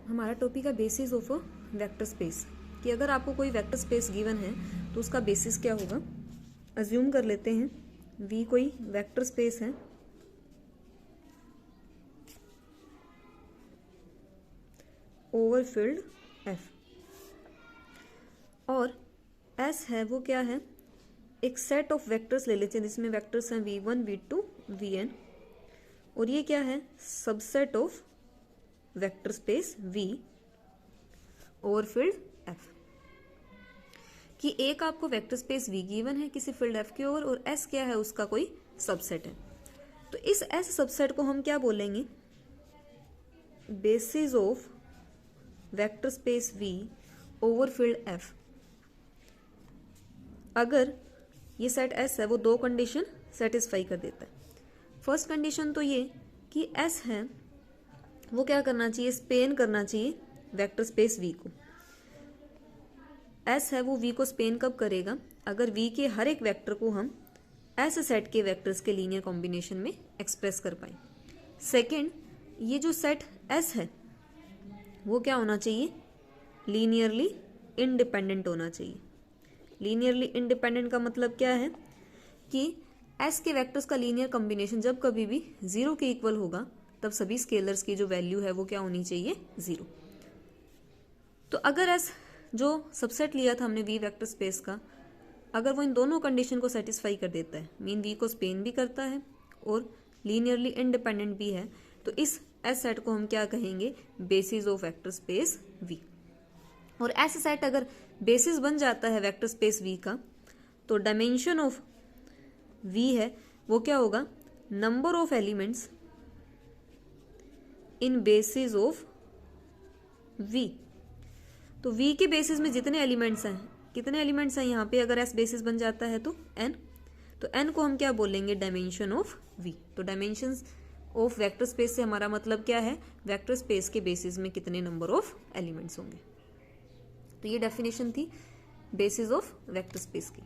हमारा टॉपिक है basis of a vector space, कि अगर आपको कोई वेक्टर स्पेस गिवन है तो उसका बेसिस क्या होगा। अज्यूम कर लेते हैं V कोई वेक्टर स्पेस है ओवरफिल्ड F, और S है वो क्या है, एक सेट ऑफ वेक्टर्स ले लेते हैं जिसमें वेक्टर्स हैं V1 V2 Vn, और ये क्या है, subset of vector space V overfilled F, कि एक आपको वेक्टर स्पेस V गिवन है किसी फील्ड F के ओवर, और S क्या है, उसका कोई सबसेट है। तो इस S सबसेट को हम क्या बोलेंगे, basis of vector space V overfilled F। अगर ये सेट S है वो दो कंडीशन सेटिस्फाई कर देता है। फर्स्ट कंडीशन तो ये कि S है वो क्या करना चाहिए, स्पेन करना चाहिए वेक्टर स्पेस V को। S है वो V को स्पेन कब करेगा, अगर V के हर एक वेक्टर को हम S सेट के वेक्टर्स के लीनियर कॉम्बिनेशन में एक्सप्रेस कर पाए। सेकंड, ये जो सेट S है वो क्या होना चाहिए, लीनियरली इंडिपेंडेंट होना चाहिए। लीनियरली इंडिपेंडेंट का मतलब क्या है कि S के वेक्टर्स का लीनियर कॉम्बिनेशन जब कभी भी 0 के इक्वल होगा तब सभी स्केलर्स की जो वैल्यू है वो क्या होनी चाहिए, 0। तो अगर S जो सबसेट लिया था हमने V वेक्टर स्पेस का, अगर वो इन दोनों कंडीशन को सेटिस्फाई कर देता है, मीन V को स्पेन भी करता है और लीनियरली इंडिपेंडेंट भी है, तो इस S सेट को हम क्या कहेंगे, basis of vector space V। और S सेट अगर बेसिस बन जाता है वेक्टर स्पेस V का, तो डायमेंशन ऑफ V है वो क्या होगा, number of elements in basis of V। तो V के बेसिस में जितने एलिमेंट्स हैं, कितने एलिमेंट्स हैं यहाँ पे, अगर S बेसिस बन जाता है तो N, तो N को हम क्या बोलेंगे, डायमेंशन ऑफ V। तो डायमेंशंस ऑफ वेक्टर स्पेस से हमारा मतलब क्या है, वेक्टर स्पेस के बेसिस में कितने नंबर ऑफ एलिमेंट्स होंगे। तो ये डेफिनेशन थी बेसिस ऑफ वेक्टर स्पेस की।